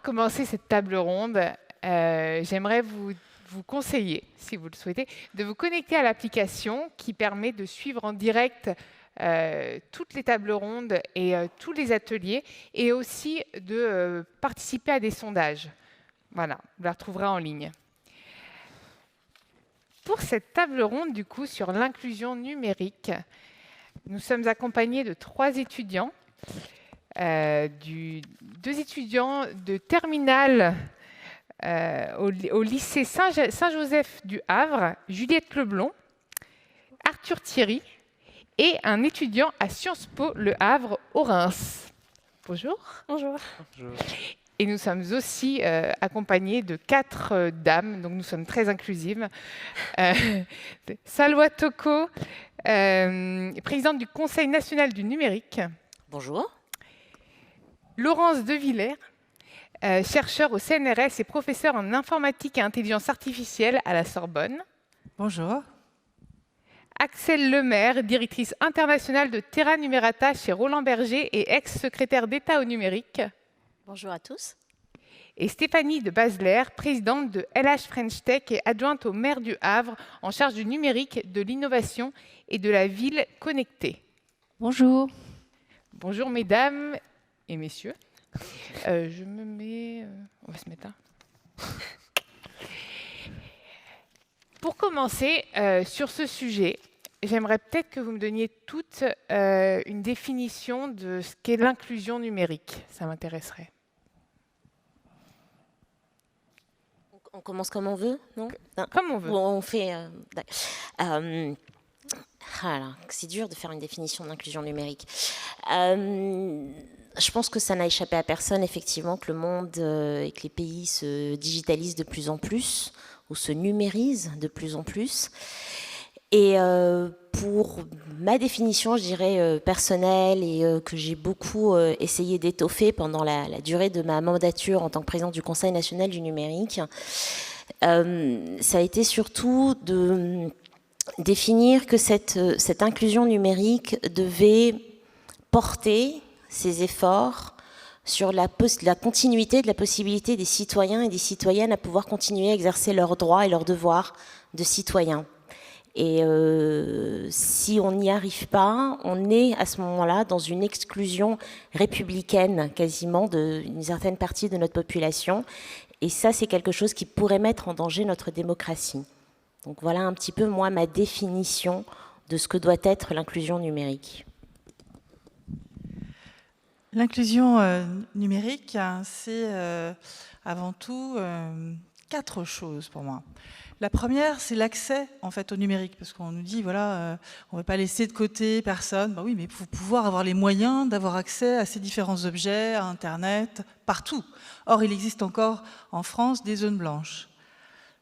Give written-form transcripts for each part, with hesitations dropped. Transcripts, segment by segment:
commencer cette table ronde, j'aimerais vous conseiller, si vous le souhaitez, de vous connecter à l'application qui permet de suivre en direct toutes les tables rondes et tous les ateliers, et aussi de participer à des sondages. Voilà, vous la retrouverez en ligne. Pour cette table ronde, du coup, sur l'inclusion numérique, nous sommes accompagnés de 3 étudiants, 2 étudiants de terminale au lycée Saint-Joseph du Havre, Juliette Leblond, Arthur Thierry, et un étudiant à Sciences Po Le Havre au Reims. Bonjour. Bonjour. Bonjour. Et nous sommes aussi accompagnés de 4 dames, donc nous sommes très inclusives. Salwa Toko, présidente du Conseil national du numérique. Bonjour. Laurence Devillers, chercheur au CNRS et professeur en informatique et intelligence artificielle à la Sorbonne. Bonjour. Axelle Lemaire, directrice internationale de Terra Numerata chez Roland Berger et ex-secrétaire d'État au numérique. Bonjour à tous. Et Stéphanie de Basler, présidente de LH French Tech et adjointe au maire du Havre en charge du numérique, de l'innovation et de la ville connectée. Bonjour. Bonjour mesdames et messieurs. Je me mets... on va se mettre là. Pour commencer, sur ce sujet, j'aimerais peut-être que vous me donniez toutes une définition de ce qu'est l'inclusion numérique. Ça m'intéresserait. On commence comme on veut, non? Comme on veut. On fait... c'est dur de faire une définition de l'inclusion numérique. Je pense que ça n'a échappé à personne, effectivement, que le monde et que les pays se digitalisent de plus en plus, ou se numérisent de plus en plus. Et pour ma définition, je dirais personnelle, et que j'ai beaucoup essayé d'étoffer pendant la durée de ma mandature en tant que présidente du Conseil national du numérique, ça a été surtout de définir que cette inclusion numérique devait porter ses efforts sur la continuité de la possibilité des citoyens et des citoyennes à pouvoir continuer à exercer leurs droits et leurs devoirs de citoyens. Et si on n'y arrive pas, on est à ce moment-là dans une exclusion républicaine quasiment d'une certaine partie de notre population. Et ça, c'est quelque chose qui pourrait mettre en danger notre démocratie. Donc voilà un petit peu, moi, ma définition de ce que doit être l'inclusion numérique. L'inclusion numérique, c'est avant tout 4 choses pour moi. La première, c'est l'accès en fait au numérique, parce qu'on nous dit voilà, on ne va pas laisser de côté personne. Ben oui, mais il faut pouvoir avoir les moyens d'avoir accès à ces différents objets, à Internet, partout. Or, il existe encore en France des zones blanches.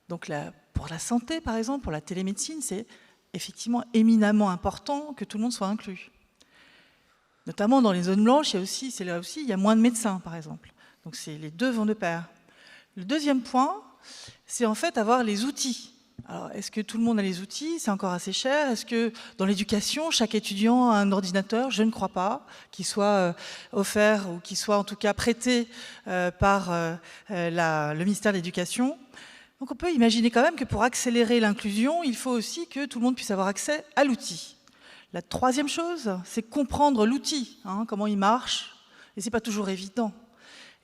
Donc pour la santé, par exemple, pour la télémédecine, c'est effectivement éminemment important que tout le monde soit inclus. Notamment dans les zones blanches, c'est là aussi, il y a moins de médecins, par exemple. Donc les deux vont de pair. Le deuxième point, c'est en fait avoir les outils. Alors, est-ce que tout le monde a les outils? C'est encore assez cher. Est-ce que dans l'éducation, chaque étudiant a un ordinateur? Je ne crois pas, qu'il soit offert ou qu'il soit en tout cas prêté par le ministère de l'Éducation. Donc on peut imaginer quand même que pour accélérer l'inclusion, il faut aussi que tout le monde puisse avoir accès à l'outil. La troisième chose, c'est comprendre l'outil, comment il marche, et ce n'est pas toujours évident.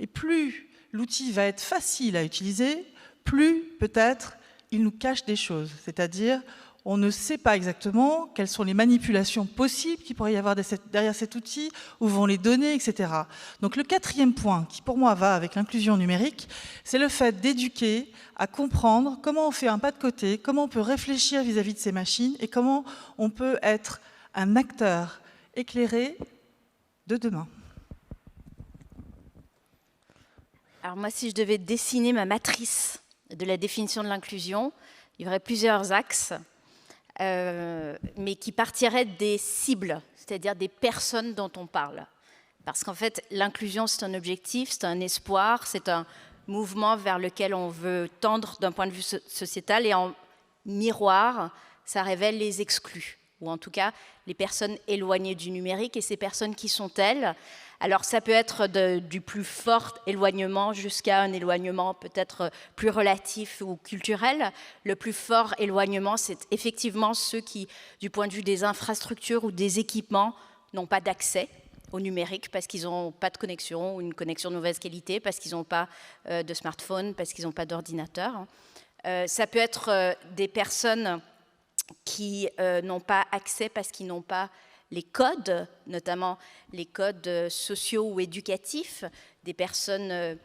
Et plus l'outil va être facile à utiliser, plus peut-être il nous cache des choses. C'est-à-dire, on ne sait pas exactement quelles sont les manipulations possibles qu'il pourrait y avoir derrière cet outil, où vont les données, etc. Donc le quatrième point, qui pour moi va avec l'inclusion numérique, c'est le fait d'éduquer à comprendre comment on fait un pas de côté, comment on peut réfléchir vis-à-vis de ces machines, et comment on peut être un acteur éclairé de demain. Alors moi, si je devais dessiner ma matrice de la définition de l'inclusion, il y aurait plusieurs axes, mais qui partiraient des cibles, c'est-à-dire des personnes dont on parle. Parce qu'en fait, l'inclusion, c'est un objectif, c'est un espoir, c'est un mouvement vers lequel on veut tendre d'un point de vue sociétal, et en miroir, ça révèle les exclus. ou en tout cas les personnes éloignées du numérique. Et ces personnes, qui sont-elles? Alors ça peut être du plus fort éloignement jusqu'à un éloignement peut-être plus relatif ou culturel. Le plus fort éloignement, c'est effectivement ceux qui, du point de vue des infrastructures ou des équipements, n'ont pas d'accès au numérique parce qu'ils n'ont pas de connexion ou une connexion de mauvaise qualité, parce qu'ils n'ont pas de smartphone, parce qu'ils n'ont pas d'ordinateur. Ça peut être des personnes qui n'ont pas accès parce qu'ils n'ont pas les codes, notamment les codes sociaux ou éducatifs, des personnes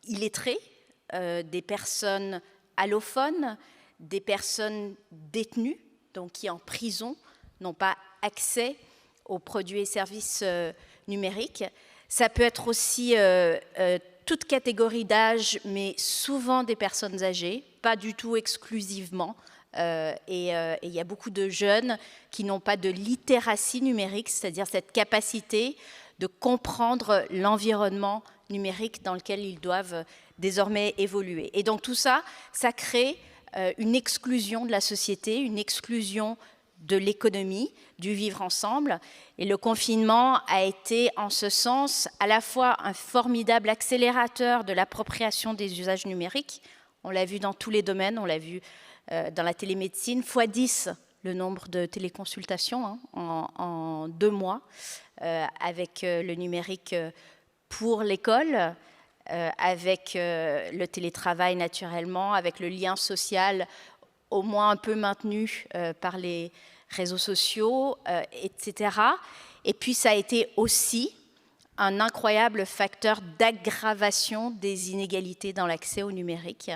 illettrées, des personnes allophones, des personnes détenues, donc qui en prison n'ont pas accès aux produits et services numériques. Ça peut être aussi toute catégorie d'âge, mais souvent des personnes âgées, pas du tout exclusivement. Et il y a beaucoup de jeunes qui n'ont pas de littératie numérique, c'est-à-dire cette capacité de comprendre l'environnement numérique dans lequel ils doivent désormais évoluer. Et donc tout ça, ça crée une exclusion de la société, une exclusion de l'économie, du vivre ensemble. Et le confinement a été, en ce sens, à la fois un formidable accélérateur de l'appropriation des usages numériques. On l'a vu dans tous les domaines, on l'a vu dans la télémédecine, x10 le nombre de téléconsultations en 2 mois, avec le numérique pour l'école, avec le télétravail naturellement, avec le lien social au moins un peu maintenu par les réseaux sociaux, etc. Et puis ça a été aussi un incroyable facteur d'aggravation des inégalités dans l'accès au numérique.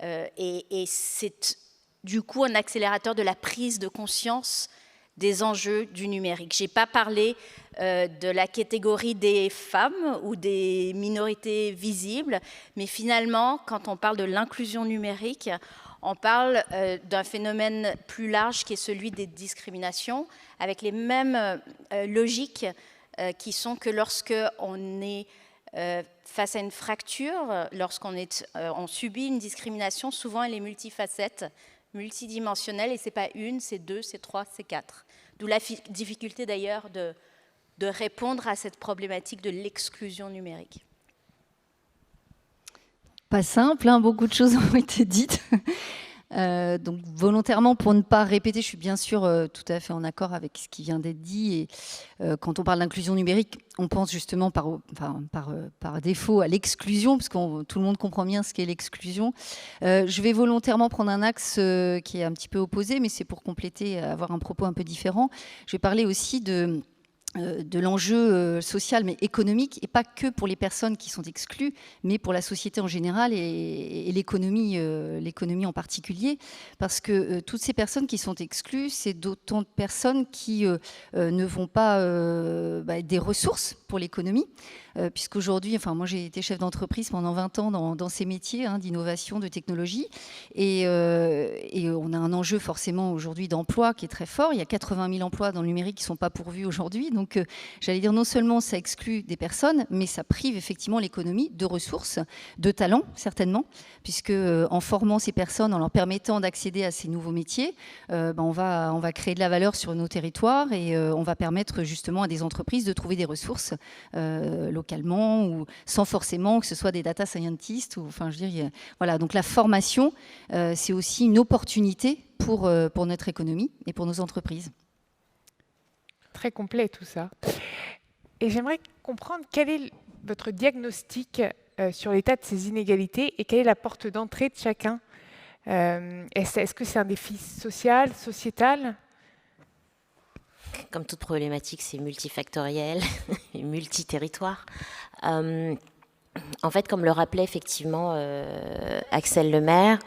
Et c'est du coup un accélérateur de la prise de conscience des enjeux du numérique. Je n'ai pas parlé de la catégorie des femmes ou des minorités visibles, mais finalement, quand on parle de l'inclusion numérique, on parle d'un phénomène plus large qui est celui des discriminations, avec les mêmes logiques qui sont que lorsqu'on est face à une fracture, on subit une discrimination, souvent elle est multifacette, multidimensionnelle, et ce n'est pas une, c'est 2, c'est 3, c'est 4. D'où la difficulté d'ailleurs de répondre à cette problématique de l'exclusion numérique. Pas simple, hein, beaucoup de choses ont été dites. Donc volontairement, pour ne pas répéter, je suis bien sûr tout à fait en accord avec ce qui vient d'être dit. Et quand on parle d'inclusion numérique, on pense justement par défaut à l'exclusion, parce que tout le monde comprend bien ce qu'est l'exclusion. Je vais volontairement prendre un axe qui est un petit peu opposé, mais c'est pour compléter, avoir un propos un peu différent. Je vais parler aussi de l'enjeu social mais économique, et pas que pour les personnes qui sont exclues, mais pour la société en général et l'économie en particulier, parce que toutes ces personnes qui sont exclues, c'est d'autant de personnes qui ne vont pas des ressources pour l'économie, puisqu'aujourd'hui, moi j'ai été chef d'entreprise pendant 20 ans dans ces métiers d'innovation, de technologie, et on a un enjeu forcément aujourd'hui d'emploi qui est très fort. Il y a 80 000 emplois dans le numérique qui ne sont pas pourvus aujourd'hui, donc j'allais dire non seulement ça exclut des personnes, mais ça prive effectivement l'économie de ressources, de talents certainement, puisque en formant ces personnes, en leur permettant d'accéder à ces nouveaux métiers, on va créer de la valeur sur nos territoires, et on va permettre justement à des entreprises de trouver des ressources localement, ou sans forcément que ce soit des data scientists, voilà. Donc la formation, c'est aussi une opportunité pour notre économie et pour nos entreprises. Très complet tout ça. Et j'aimerais comprendre quel est votre diagnostic sur l'état de ces inégalités et quelle est la porte d'entrée de chacun. Est-ce que c'est un défi social, sociétal ? Comme toute problématique, c'est multifactoriel et multiterritoire. En fait, comme le rappelait effectivement Axel Lemaire,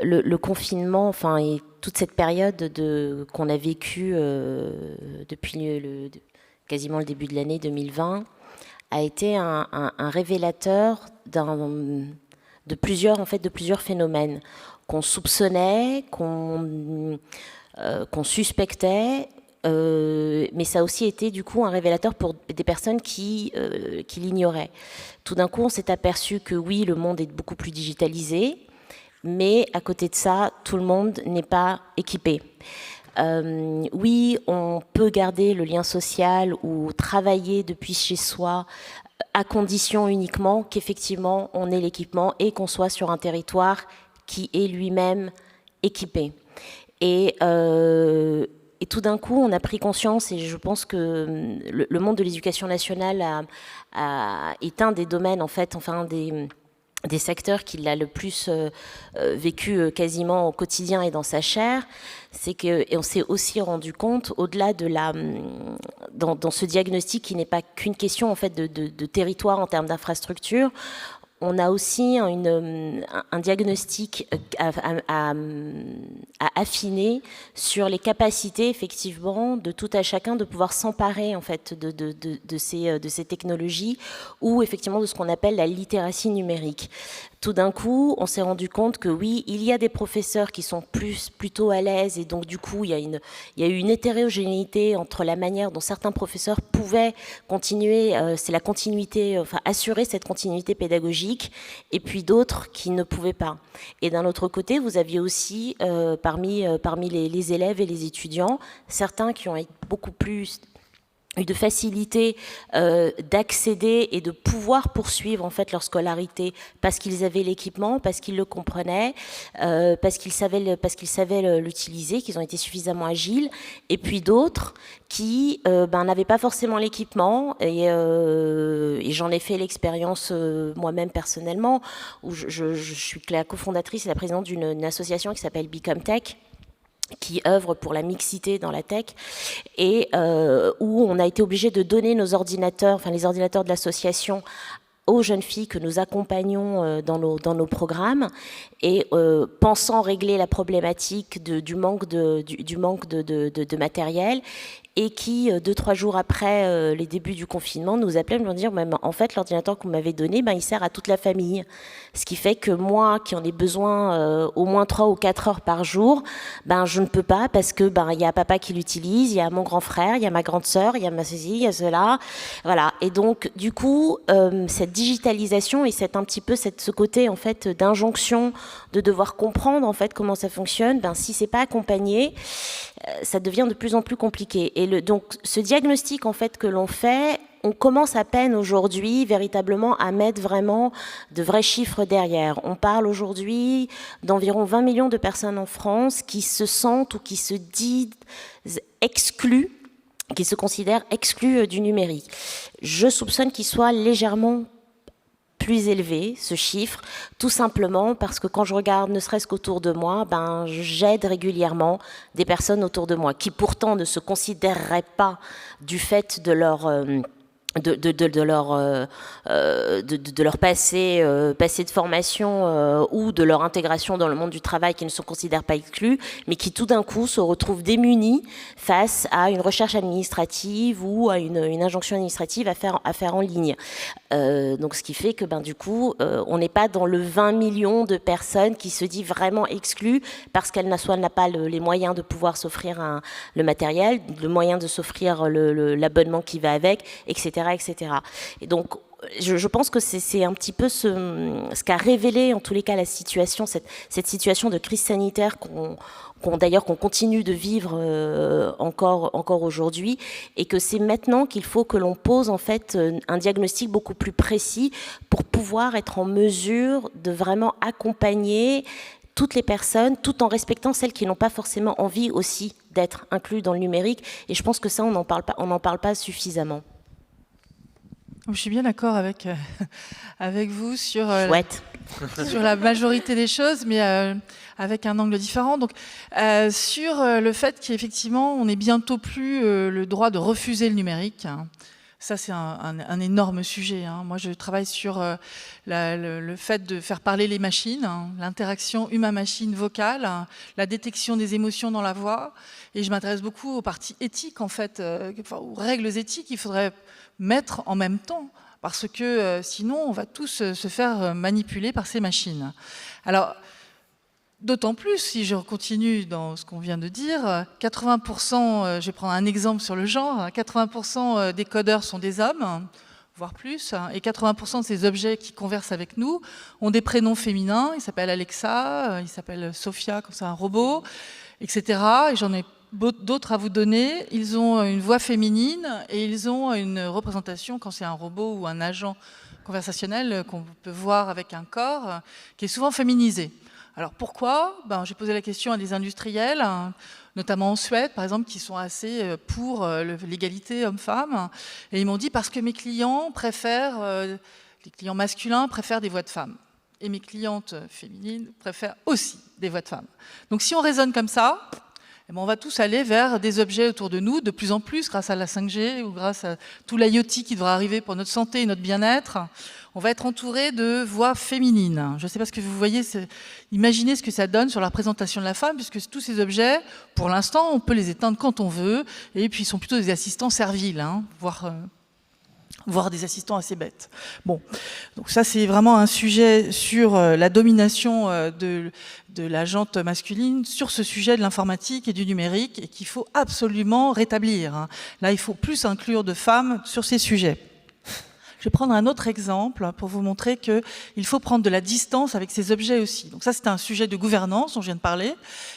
le confinement, et toute cette période qu'on a vécue depuis quasiment le début de l'année 2020 a été un révélateur de plusieurs phénomènes qu'on soupçonnait, qu'on suspectait, mais ça a aussi été du coup un révélateur pour des personnes qui l'ignoraient. Tout d'un coup, on s'est aperçu que oui, le monde est beaucoup plus digitalisé, mais à côté de ça, tout le monde n'est pas équipé. Oui, on peut garder le lien social ou travailler depuis chez soi, à condition uniquement qu'effectivement on ait l'équipement et qu'on soit sur un territoire qui est lui-même équipé. Et tout d'un coup, on a pris conscience, et je pense que le monde de l'éducation nationale est un des domaines, en fait, enfin des secteurs qu'il a le plus vécu quasiment au quotidien et dans sa chair, et on s'est aussi rendu compte, au-delà de dans ce diagnostic qui n'est pas qu'une question en fait de territoire en termes d'infrastructure, on a aussi un diagnostic à affiner sur les capacités effectivement de tout à chacun de pouvoir s'emparer en fait de ces technologies ou effectivement de ce qu'on appelle la littératie numérique. Tout d'un coup, on s'est rendu compte que oui, il y a des professeurs qui sont plutôt à l'aise et donc du coup, il y a eu une hétérogénéité entre la manière dont certains professeurs pouvaient continuer, c'est la continuité, enfin assurer cette continuité pédagogique, et puis d'autres qui ne pouvaient pas. Et d'un autre côté, vous aviez aussi parmi les élèves et les étudiants, certains qui ont beaucoup plus eu de facilité d'accéder et de pouvoir poursuivre en fait leur scolarité parce qu'ils avaient l'équipement, parce qu'ils le comprenaient, parce qu'ils savaient l'utiliser, qu'ils ont été suffisamment agiles, et puis d'autres qui n'avaient pas forcément l'équipement, et j'en ai fait l'expérience moi-même personnellement, où je suis la cofondatrice et la présidente d'une association qui s'appelle Become Tech, qui œuvre pour la mixité dans la tech, et où on a été obligé de donner nos ordinateurs, enfin les ordinateurs de l'association, aux jeunes filles que nous accompagnons dans nos programmes, et pensant régler la problématique du manque de matériel, et qui, 2-3 jours après les débuts du confinement, nous appelaient pour nous dire en fait, l'ordinateur que vous m'avez donné, il sert à toute la famille. Ce qui fait que moi, qui en ai besoin au moins 3 ou 4 heures par jour, je ne peux pas, parce que il y a papa qui l'utilise, il y a mon grand frère, il y a ma grande sœur, il y a ma ceci, il y a cela. Voilà. Et donc, du coup, cette digitalisation et un petit peu ce côté en fait d'injonction de devoir comprendre en fait comment ça fonctionne, si c'est pas accompagné, ça devient de plus en plus compliqué. Et donc ce diagnostic en fait que l'on fait, on commence à peine aujourd'hui véritablement à mettre vraiment de vrais chiffres derrière. On parle aujourd'hui d'environ 20 millions de personnes en France qui se sentent ou qui se disent exclues, qui se considèrent exclues du numérique. Je soupçonne qu'il soit légèrement plus élevé, ce chiffre, tout simplement parce que quand je regarde ne serait-ce qu'autour de moi, j'aide régulièrement des personnes autour de moi qui pourtant ne se considéreraient pas du fait de leur de leur passé de formation ou de leur intégration dans le monde du travail, qui ne se considèrent pas exclus, mais qui tout d'un coup se retrouvent démunis face à une recherche administrative ou à une injonction administrative à faire en ligne. Donc ce qui fait que du coup on n'est pas dans le 20 millions de personnes qui se disent vraiment exclues parce qu'elle n'a pas les moyens de pouvoir s'offrir le matériel, le moyen de s'offrir l'abonnement qui va avec, etc. Et donc, je pense que c'est un petit peu ce qu'a révélé, en tous les cas, la situation, cette situation de crise sanitaire qu'on continue de vivre encore aujourd'hui, et que c'est maintenant qu'il faut que l'on pose en fait un diagnostic beaucoup plus précis pour pouvoir être en mesure de vraiment accompagner toutes les personnes, tout en respectant celles qui n'ont pas forcément envie aussi d'être inclus dans le numérique. Et je pense que ça, on n'en parle pas suffisamment. Je suis bien d'accord avec vous sur sur la majorité des choses, mais avec un angle différent. Donc, sur le fait qu'effectivement, on n'ait bientôt plus le droit de refuser le numérique. Ça, c'est un énorme sujet. Moi, je travaille sur le fait de faire parler les machines, l'interaction humain-machine vocale, la détection des émotions dans la voix. Et je m'intéresse beaucoup aux parties éthiques, en fait, aux règles éthiques qu'il faudrait mettre en même temps, parce que sinon, on va tous se faire manipuler par ces machines. Alors, d'autant plus, si je continue dans ce qu'on vient de dire, 80%, je vais prendre un exemple sur le genre, 80% des codeurs sont des hommes, voire plus, et 80% de ces objets qui conversent avec nous ont des prénoms féminins, ils s'appellent Alexa, ils s'appellent Sophia, comme c'est un robot, etc. Et j'en ai d'autres à vous donner. Ils ont une voix féminine et ils ont une représentation, quand c'est un robot ou un agent conversationnel qu'on peut voir avec un corps, qui est souvent féminisé. Alors pourquoi ? J'ai posé la question à des industriels, notamment en Suède, par exemple, qui sont assez pour l'égalité homme-femme. Et ils m'ont dit parce que mes clients préfèrent, les clients masculins préfèrent des voix de femmes. Et mes clientes féminines préfèrent aussi des voix de femmes. Donc si on raisonne comme ça, on va tous aller vers des objets autour de nous, de plus en plus, grâce à la 5G ou grâce à tout l'IoT qui devra arriver pour notre santé et notre bien-être. On va être entouré de voix féminines. Je ne sais pas ce que vous voyez, imaginez ce que ça donne sur la représentation de la femme, puisque tous ces objets, pour l'instant, on peut les éteindre quand on veut, et puis ils sont plutôt des assistants serviles, voire des assistants assez bêtes. Bon, donc ça c'est vraiment un sujet sur la domination de la jante masculine sur ce sujet de l'informatique et du numérique et qu'il faut absolument rétablir. Là, il faut plus inclure de femmes sur ces sujets. Je vais prendre un autre exemple pour vous montrer qu'il faut prendre de la distance avec ces objets aussi. Donc ça, c'est un sujet de gouvernance dont je viens de parler.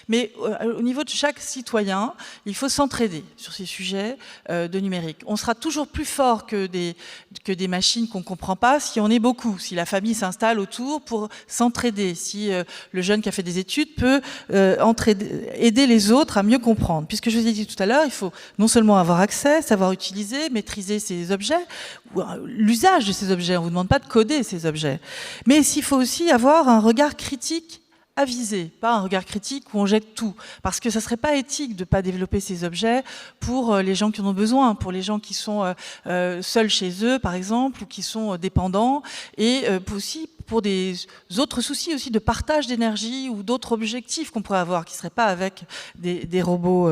Mais au niveau de chaque citoyen, il faut s'entraider sur ces sujets de numérique. On sera toujours plus fort que des machines qu'on ne comprend pas si on est beaucoup, si la famille s'installe autour pour s'entraider, si le jeune qui a fait des études peut aider les autres à mieux comprendre. Puisque je vous ai dit tout à l'heure, il faut non seulement avoir accès, savoir utiliser, maîtriser ces objets, ou l'usage de ces objets. On ne vous demande pas de coder ces objets. Mais il faut aussi avoir un regard critique avisé, pas un regard critique où on jette tout. Parce que ça ne serait pas éthique de ne pas développer ces objets pour les gens qui en ont besoin, pour les gens qui sont seuls chez eux, par exemple, ou qui sont dépendants, et aussi pour des autres soucis aussi de partage d'énergie ou d'autres objectifs qu'on pourrait avoir, qui ne seraient pas avec des robots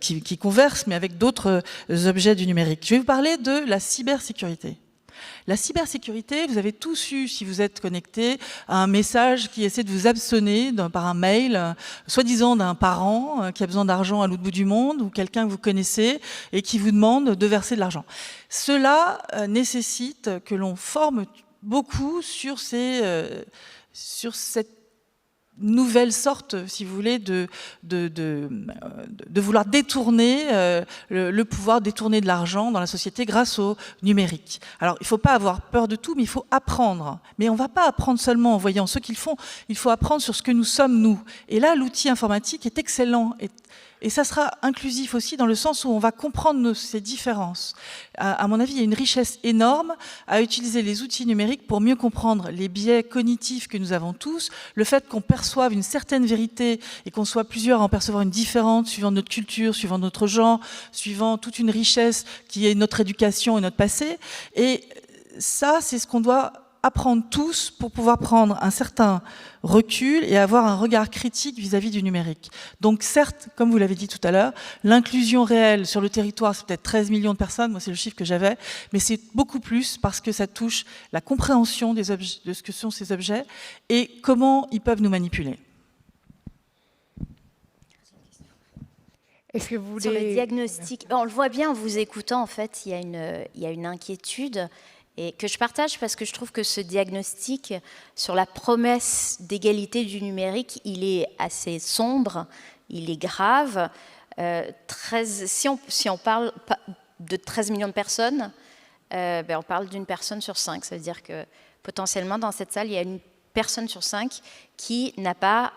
qui conversent, mais avec d'autres objets du numérique. Je vais vous parler de la cybersécurité. La cybersécurité, vous avez tous eu, si vous êtes connecté, un message qui essaie de vous hameçonner par un mail, soi-disant d'un parent qui a besoin d'argent à l'autre bout du monde, ou quelqu'un que vous connaissez et qui vous demande de verser de l'argent. Cela nécessite que l'on forme beaucoup sur cette nouvelle sorte, si vous voulez, de vouloir détourner le pouvoir, détourner de l'argent dans la société grâce au numérique. Alors, il ne faut pas avoir peur de tout, mais il faut apprendre. Mais on ne va pas apprendre seulement en voyant ceux qu'ils font, il faut apprendre sur ce que nous sommes, nous. Et là, l'outil informatique est excellent. Et ça sera inclusif aussi dans le sens où on va comprendre ces différences. À mon avis, il y a une richesse énorme à utiliser les outils numériques pour mieux comprendre les biais cognitifs que nous avons tous, le fait qu'on perçoive une certaine vérité et qu'on soit plusieurs à en percevoir une différente suivant notre culture, suivant notre genre, suivant toute une richesse qui est notre éducation et notre passé. Et ça, c'est ce qu'on doit apprendre tous pour pouvoir prendre un certain recul et avoir un regard critique vis-à-vis du numérique. Donc certes, comme vous l'avez dit tout à l'heure, l'inclusion réelle sur le territoire, c'est peut-être 13 millions de personnes, moi c'est le chiffre que j'avais, mais c'est beaucoup plus parce que ça touche la compréhension des objets, de ce que sont ces objets et comment ils peuvent nous manipuler. Est-ce que vous voulez... Sur le diagnostic, on le voit bien en vous écoutant, en fait, il y a une inquiétude et que je partage parce que je trouve que ce diagnostic sur la promesse d'égalité du numérique, il est assez sombre, il est grave. Si on parle de 13 millions de personnes, on parle d'une personne sur 5. Ça veut dire que potentiellement dans cette salle, il y a une personne sur 5 qui n'a pas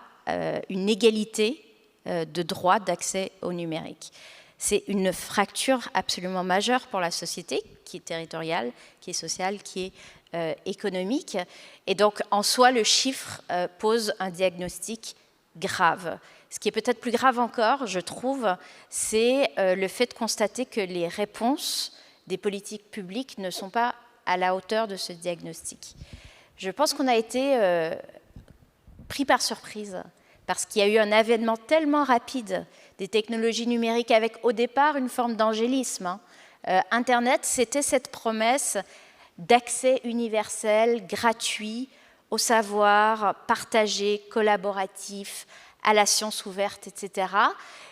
une égalité de droit d'accès au numérique. C'est une fracture absolument majeure pour la société, qui est territoriale, qui est sociale, qui est économique. Et donc, en soi, le chiffre pose un diagnostic grave. Ce qui est peut-être plus grave encore, je trouve, c'est le fait de constater que les réponses des politiques publiques ne sont pas à la hauteur de ce diagnostic. Je pense qu'on a été pris par surprise, parce qu'il y a eu un avènement tellement rapide des technologies numériques avec au départ une forme d'angélisme. Internet, c'était cette promesse d'accès universel, gratuit, au savoir, partagé, collaboratif, à la science ouverte, etc.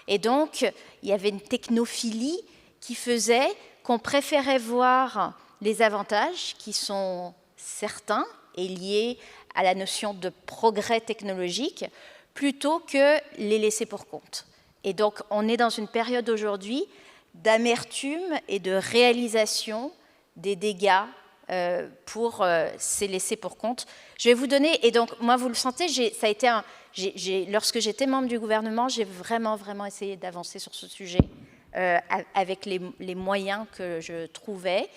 Et donc, il y avait une technophilie qui faisait qu'on préférait voir les avantages qui sont certains et liés à la notion de progrès technologique plutôt que les laisser pour compte. Et donc, on est dans une période aujourd'hui d'amertume et de réalisation des dégâts pour ces laissés pour compte. Je vais vous donner, et donc, moi, vous le sentez, ça a été lorsque j'étais membre du gouvernement, j'ai vraiment essayé d'avancer sur ce sujet avec les moyens que je trouvais.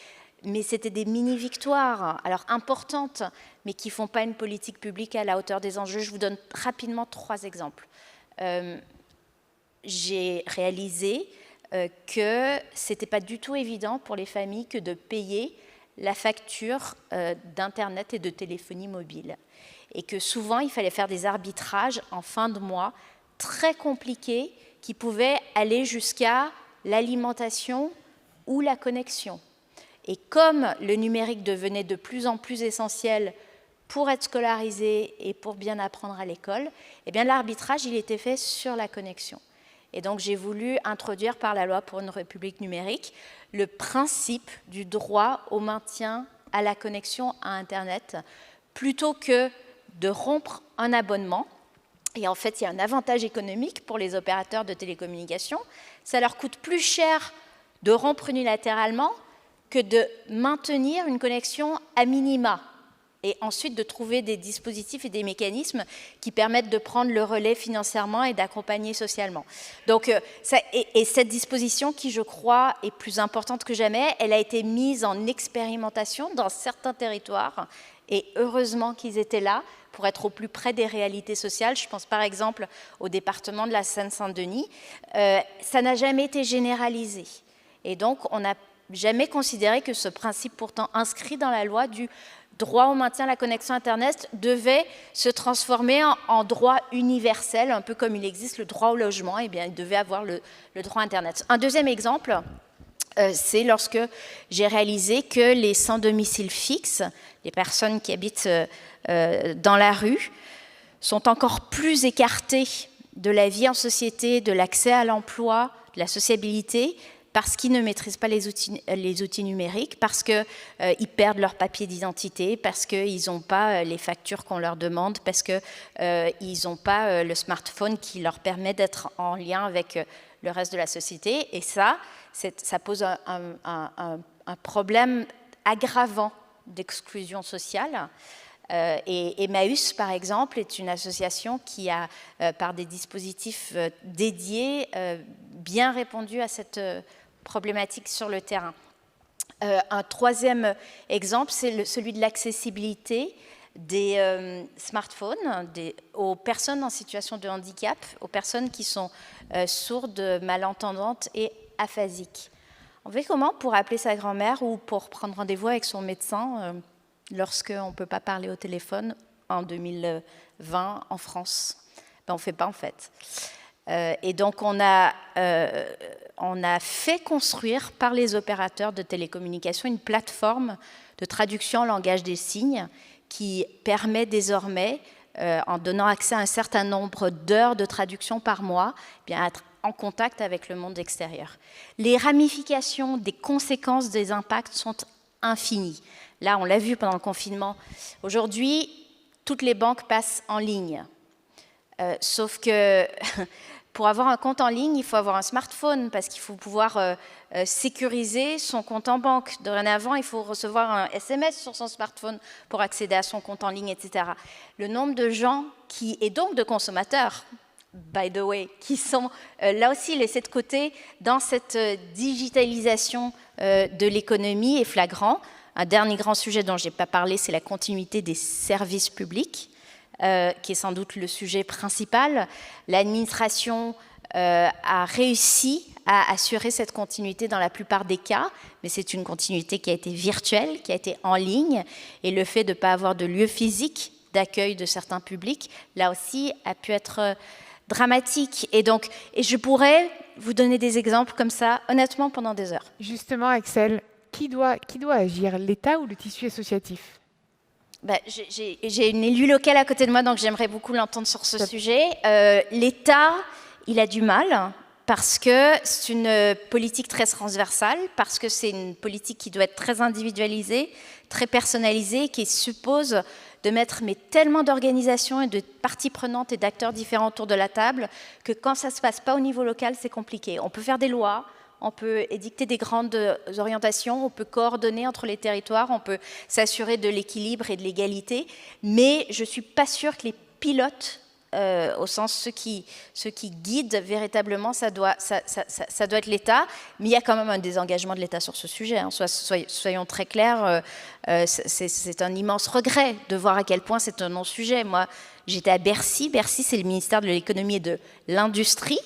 Mais c'était des mini-victoires, alors importantes, mais qui ne font pas une politique publique à la hauteur des enjeux. Je vous donne rapidement 3 exemples. J'ai réalisé que ce n'était pas du tout évident pour les familles que de payer la facture d'Internet et de téléphonie mobile. Et que souvent, il fallait faire des arbitrages en fin de mois très compliqués qui pouvaient aller jusqu'à l'alimentation ou la connexion. Et comme le numérique devenait de plus en plus essentiel pour être scolarisé et pour bien apprendre à l'école, eh bien l'arbitrage, il était fait sur la connexion. Et donc j'ai voulu introduire par la loi pour une république numérique le principe du droit au maintien à la connexion à Internet, plutôt que de rompre un abonnement. Et en fait, il y a un avantage économique pour les opérateurs de télécommunications. Ça leur coûte plus cher de rompre unilatéralement que de maintenir une connexion à minima et ensuite de trouver des dispositifs et des mécanismes qui permettent de prendre le relais financièrement et d'accompagner socialement. Donc, cette disposition qui, je crois, est plus importante que jamais, elle a été mise en expérimentation dans certains territoires et heureusement qu'ils étaient là pour être au plus près des réalités sociales. Je pense par exemple au département de la Seine-Saint-Denis. Ça n'a jamais été généralisé et donc on n'a jamais considéré que ce principe pourtant inscrit dans la loi du droit au maintien à la connexion Internet devait se transformer en droit universel, un peu comme il existe le droit au logement, et bien il devait avoir le droit à Internet. Un deuxième exemple, c'est lorsque j'ai réalisé que les sans domicile fixe, les personnes qui habitent dans la rue, sont encore plus écartées de la vie en société, de l'accès à l'emploi, de la sociabilité, parce qu'ils ne maîtrisent pas les outils numériques, parce qu'ils perdent leur papier d'identité, parce qu'ils n'ont pas les factures qu'on leur demande, parce qu'ils n'ont pas le smartphone qui leur permet d'être en lien avec le reste de la société. Et ça pose un problème aggravant d'exclusion sociale. Et Emmaüs, par exemple, est une association qui a, par des dispositifs dédiés, bien répondu à cette problématique sur le terrain. Un troisième exemple, c'est celui de l'accessibilité des smartphones aux personnes en situation de handicap, aux personnes qui sont sourdes, malentendantes et aphasiques. On fait comment pour appeler sa grand-mère ou pour prendre rendez-vous avec son médecin lorsqu'on ne peut pas parler au téléphone en 2020 en France? On ne fait pas en fait. Et donc on a fait construire par les opérateurs de télécommunications une plateforme de traduction en langage des signes qui permet désormais, en donnant accès à un certain nombre d'heures de traduction par mois, bien être en contact avec le monde extérieur. Les ramifications des conséquences des impacts sont infinies. Là, on l'a vu pendant le confinement. Aujourd'hui, toutes les banques passent en ligne. Sauf que pour avoir un compte en ligne, il faut avoir un smartphone parce qu'il faut pouvoir sécuriser son compte en banque. Dorénavant, il faut recevoir un SMS sur son smartphone pour accéder à son compte en ligne, etc. Le nombre de gens et donc de consommateurs, by the way, qui sont là aussi laissés de côté dans cette digitalisation de l'économie est flagrant. Un dernier grand sujet dont je n'ai pas parlé, c'est la continuité des services publics. Qui est sans doute le sujet principal. L'administration a réussi à assurer cette continuité dans la plupart des cas, mais c'est une continuité qui a été virtuelle, qui a été en ligne, et le fait de ne pas avoir de lieu physique d'accueil de certains publics, là aussi, a pu être dramatique. Et je pourrais vous donner des exemples comme ça, honnêtement, pendant des heures. Justement, Axel, qui doit agir, l'État ou le tissu associatif ? J'ai une élue locale à côté de moi, donc j'aimerais beaucoup l'entendre sur ce sujet. L'État, il a du mal parce que c'est une politique très transversale, parce que c'est une politique qui doit être très individualisée, très personnalisée, qui suppose de mettre tellement d'organisations et de parties prenantes et d'acteurs différents autour de la table que quand ça ne se passe pas au niveau local, c'est compliqué. On peut faire des lois, on peut édicter des grandes orientations, on peut coordonner entre les territoires, on peut s'assurer de l'équilibre et de l'égalité, mais je ne suis pas sûre que les pilotes, au sens ceux qui guident véritablement, ça doit être l'État, mais il y a quand même un désengagement de l'État sur ce sujet. Hein. Soyons très clairs, c'est un immense regret de voir à quel point c'est un non-sujet. Moi, j'étais à Bercy. Bercy, c'est le ministère de l'économie et de l'industrie.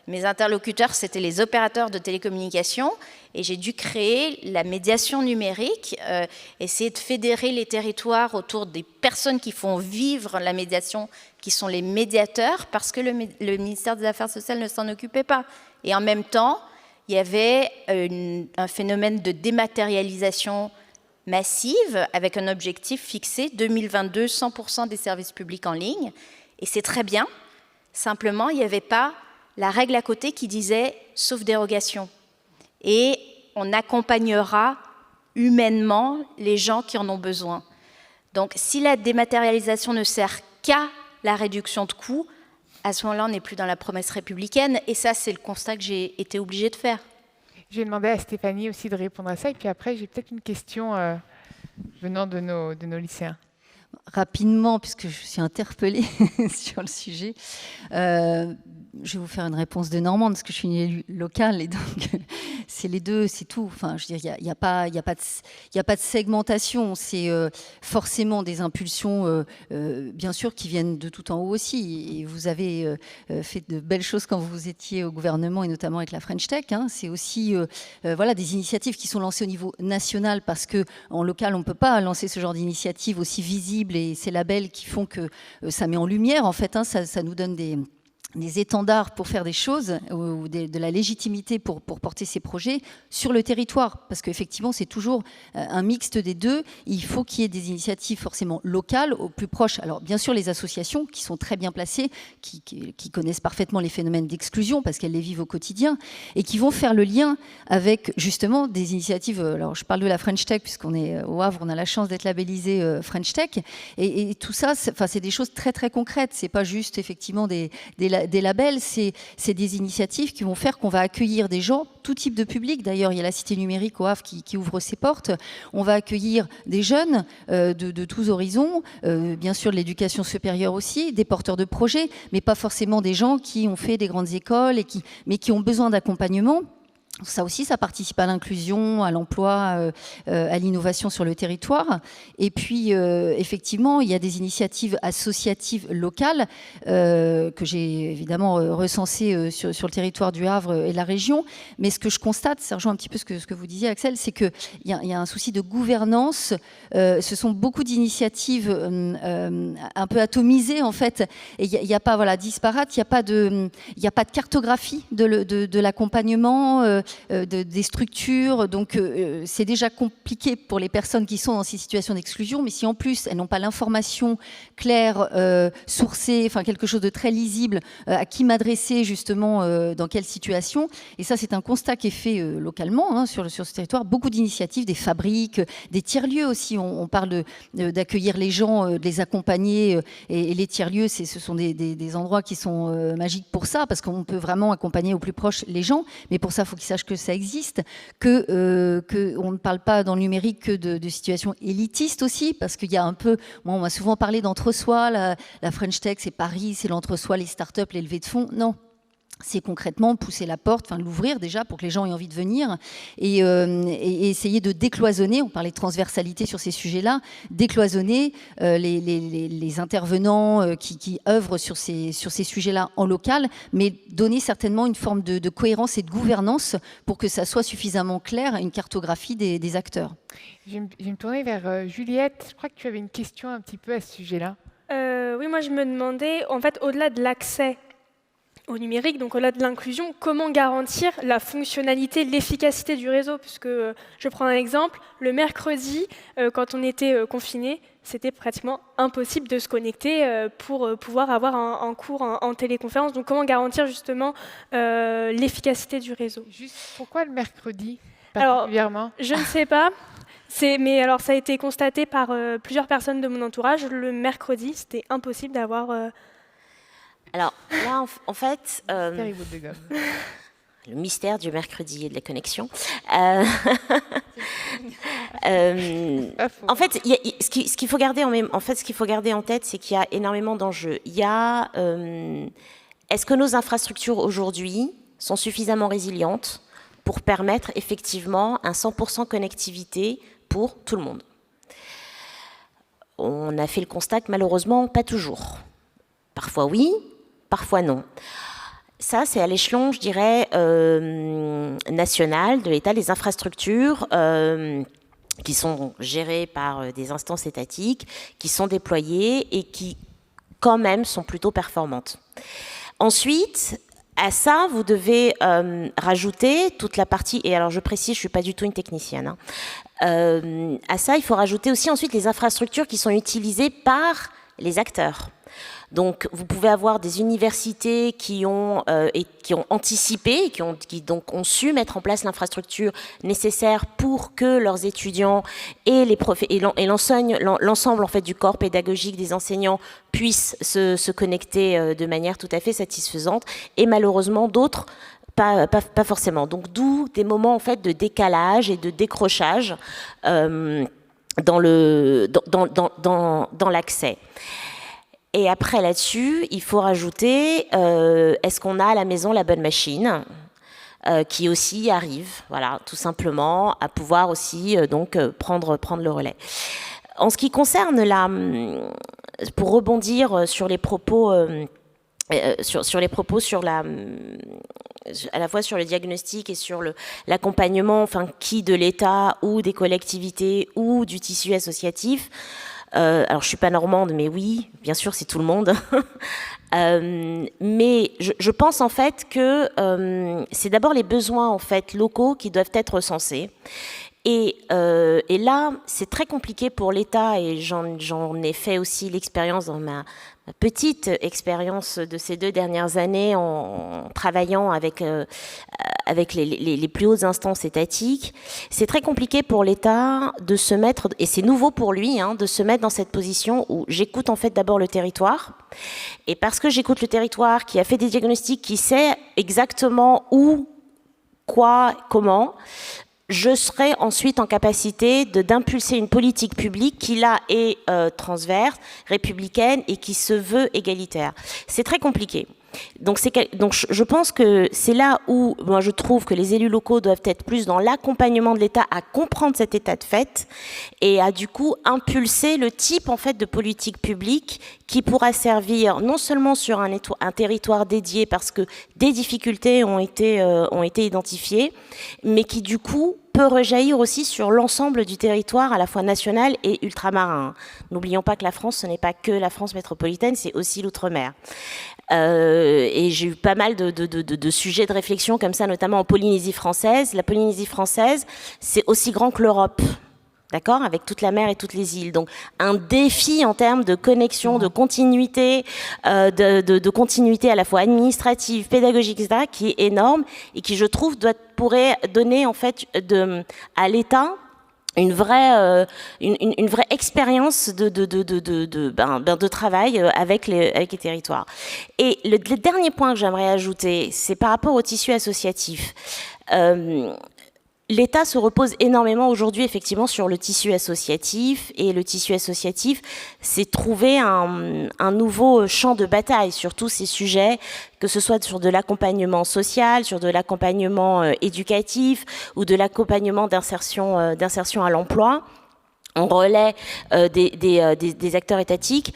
Mes interlocuteurs, c'était les opérateurs de télécommunications, et j'ai dû créer la médiation numérique, essayer de fédérer les territoires autour des personnes qui font vivre la médiation, qui sont les médiateurs, parce que le ministère des Affaires sociales ne s'en occupait pas. Et en même temps, il y avait un phénomène de dématérialisation massive, avec un objectif fixé, 2022, 100% des services publics en ligne, et c'est très bien. Simplement, il n'y avait pas la règle à côté qui disait « sauf dérogation ». Et on accompagnera humainement les gens qui en ont besoin. Donc, si la dématérialisation ne sert qu'à la réduction de coûts, à ce moment-là, on n'est plus dans la promesse républicaine. Et ça, c'est le constat que j'ai été obligée de faire. Je vais demander à Stéphanie aussi de répondre à ça. Et puis après, j'ai peut-être une question venant de nos lycéens. Rapidement, puisque je suis interpellée sur le sujet, je vais vous faire une réponse de Normande, parce que je suis une élue locale, et donc c'est les deux, c'est tout. Enfin, je veux dire, il n'y a pas de segmentation, c'est forcément des impulsions, bien sûr, qui viennent de tout en haut aussi. Et vous avez fait de belles choses quand vous étiez au gouvernement, et notamment avec la French Tech. Hein. C'est aussi voilà, des initiatives qui sont lancées au niveau national, parce qu'en local, on ne peut pas lancer ce genre d'initiative aussi visible, et ces labels qui font que ça met en lumière, en fait, hein, ça nous donne des étendards pour faire des choses, ou de la légitimité pour porter ces projets sur le territoire, parce qu'effectivement c'est toujours un mixte des deux. Il faut qu'il y ait des initiatives forcément locales, au plus proche. Alors bien sûr les associations qui sont très bien placées, qui connaissent parfaitement les phénomènes d'exclusion parce qu'elles les vivent au quotidien, et qui vont faire le lien avec justement des initiatives. Alors je parle de la French Tech puisqu'on est au Havre, on a la chance d'être labellisé French Tech, et tout ça, c'est des choses très très concrètes. C'est pas juste effectivement des labels, c'est des initiatives qui vont faire qu'on va accueillir des gens, tout type de public. D'ailleurs, il y a la Cité numérique au Havre qui ouvre ses portes. On va accueillir des jeunes de tous horizons, bien sûr de l'éducation supérieure aussi, des porteurs de projets, mais pas forcément des gens qui ont fait des grandes écoles, mais qui ont besoin d'accompagnement. Ça aussi, ça participe à l'inclusion, à l'emploi, à l'innovation sur le territoire. Et puis, effectivement, il y a des initiatives associatives locales que j'ai évidemment recensées sur le territoire du Havre et de la région. Mais ce que je constate, ça rejoint un petit peu ce que vous disiez, Axel, c'est qu'il y a un souci de gouvernance. Ce sont beaucoup d'initiatives un peu atomisées, en fait. Et il n'y a pas, voilà, disparate, il n'y a pas de cartographie de l'accompagnement, des structures, donc c'est déjà compliqué pour les personnes qui sont dans ces situations d'exclusion, mais si en plus elles n'ont pas l'information claire, sourcée, enfin quelque chose de très lisible, à qui m'adresser justement, dans quelle situation, et ça c'est un constat qui est fait localement, hein, sur ce territoire, beaucoup d'initiatives, des fabriques, des tiers-lieux aussi, on parle d'accueillir les gens, de les accompagner, et les tiers-lieux, ce sont des endroits qui sont magiques pour ça, parce qu'on peut vraiment accompagner au plus proche les gens, mais pour ça il faut qu'ils sachent que ça existe, qu'on ne parle pas dans le numérique que de situations élitistes aussi, parce qu'il y a un peu, moi on m'a souvent parlé d'entre-soi, la French Tech c'est Paris, c'est l'entre-soi, les startups, les levées de fonds, non. C'est concrètement pousser la porte, enfin l'ouvrir déjà pour que les gens aient envie de venir, et essayer de décloisonner, on parlait de transversalité sur ces sujets-là, décloisonner les intervenants qui œuvrent sur ces sujets-là en local, mais donner certainement une forme de cohérence et de gouvernance pour que ça soit suffisamment clair, une cartographie des acteurs. Je vais me tourner vers Juliette. Je crois que tu avais une question un petit peu à ce sujet-là. Oui, moi je me demandais, en fait, au-delà de l'accès au numérique, donc au-delà de l'inclusion, comment garantir la fonctionnalité, l'efficacité du réseau? Puisque, je prends un exemple, le mercredi, quand on était confinés, c'était pratiquement impossible de se connecter pour pouvoir avoir un cours en téléconférence. Donc comment garantir justement l'efficacité du réseau? Juste, pourquoi le mercredi particulièrement? Alors, je ne sais pas. Mais alors, ça a été constaté par plusieurs personnes de mon entourage. Le mercredi, c'était impossible d'avoir... Alors là, en fait, Terrible de gomme. le mystère du mercredi et de la connexion. Pas faux. En fait, ce qu'il faut garder ce qu'il faut garder en tête, c'est qu'il y a énormément d'enjeux. Il y a est-ce que nos infrastructures aujourd'hui sont suffisamment résilientes pour permettre effectivement un 100% connectivité pour tout le monde? On a fait le constat que malheureusement, pas toujours. Parfois oui, parfois non. Ça, c'est à l'échelon, je dirais, national de l'État, les infrastructures qui sont gérées par des instances étatiques, qui sont déployées et qui, quand même, sont plutôt performantes. Ensuite, à ça, vous devez rajouter toute la partie, et alors je précise, je ne suis pas du tout une technicienne, hein. À ça, il faut rajouter aussi ensuite les infrastructures qui sont utilisées par les acteurs. Donc, vous pouvez avoir des universités qui ont anticipé, qui donc ont su mettre en place l'infrastructure nécessaire pour que leurs étudiants et l'ensemble en fait du corps pédagogique des enseignants puissent se connecter de manière tout à fait satisfaisante. Et malheureusement, d'autres pas forcément. Donc, d'où des moments en fait de décalage et de décrochage dans l'accès. Et après là-dessus, il faut rajouter, est-ce qu'on a à la maison la bonne machine qui aussi arrive, voilà, tout simplement, à pouvoir aussi donc prendre le relais. En ce qui concerne pour rebondir sur les propos, à la fois sur le diagnostic et sur l'accompagnement, enfin, qui de l'État ou des collectivités ou du tissu associatif. Alors, je suis pas normande, mais oui, bien sûr, c'est tout le monde. Mais je pense en fait que c'est d'abord les besoins en fait locaux qui doivent être recensés. Et là, c'est très compliqué pour l'État, et j'en ai fait aussi l'expérience dans ma petite expérience de ces 2 dernières années en travaillant avec les plus hautes instances étatiques. C'est très compliqué pour l'État de se mettre, et c'est nouveau pour lui, hein, de se mettre dans cette position où j'écoute en fait d'abord le territoire, et parce que j'écoute le territoire qui a fait des diagnostics, qui sait exactement où, quoi, comment, je serai ensuite en capacité d'impulser une politique publique qui, là, est transverse, républicaine et qui se veut égalitaire. C'est très compliqué. Donc je pense que c'est là où moi je trouve que les élus locaux doivent être plus dans l'accompagnement de l'État à comprendre cet état de fait et à du coup impulser le type en fait de politique publique qui pourra servir non seulement sur un territoire dédié parce que des difficultés ont été identifiées, mais qui du coup peut rejaillir aussi sur l'ensemble du territoire à la fois national et ultramarin. N'oublions pas que la France, ce n'est pas que la France métropolitaine, c'est aussi l'outre-mer. Et j'ai eu pas mal de sujets de réflexion comme ça, notamment en Polynésie française. La Polynésie française, c'est aussi grand que l'Europe, d'accord, avec toute la mer et toutes les îles. Donc un défi en termes de connexion, de continuité, de continuité à la fois administrative, pédagogique, etc., qui est énorme et qui, je trouve, pourrait donner en fait à l'État une vraie expérience de travail avec les territoires. Et le dernier point que j'aimerais ajouter, c'est par rapport au tissu associatif. L'État se repose énormément aujourd'hui effectivement sur le tissu associatif, et le tissu associatif s'est trouvé un nouveau champ de bataille sur tous ces sujets, que ce soit sur de l'accompagnement social, sur de l'accompagnement éducatif ou de l'accompagnement d'insertion à l'emploi. On relaie des acteurs étatiques.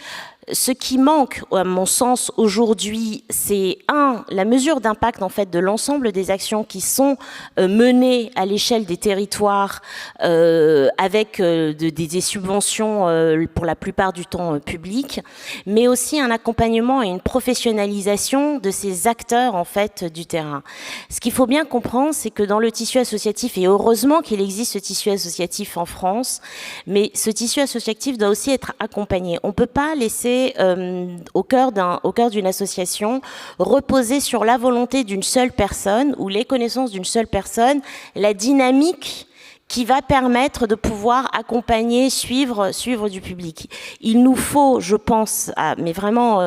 Ce qui manque, à mon sens, aujourd'hui, c'est la mesure d'impact en fait de l'ensemble des actions qui sont menées à l'échelle des territoires avec des subventions pour la plupart du temps publiques, mais aussi un accompagnement et une professionnalisation de ces acteurs en fait du terrain. Ce qu'il faut bien comprendre, c'est que dans le tissu associatif, et heureusement qu'il existe ce tissu associatif en France, mais ce tissu associatif doit aussi être accompagné. On ne peut pas laisser au cœur d'une association reposer sur la volonté d'une seule personne ou les connaissances d'une seule personne, la dynamique qui va permettre de pouvoir accompagner, suivre du public. Il nous faut, je pense, mais vraiment,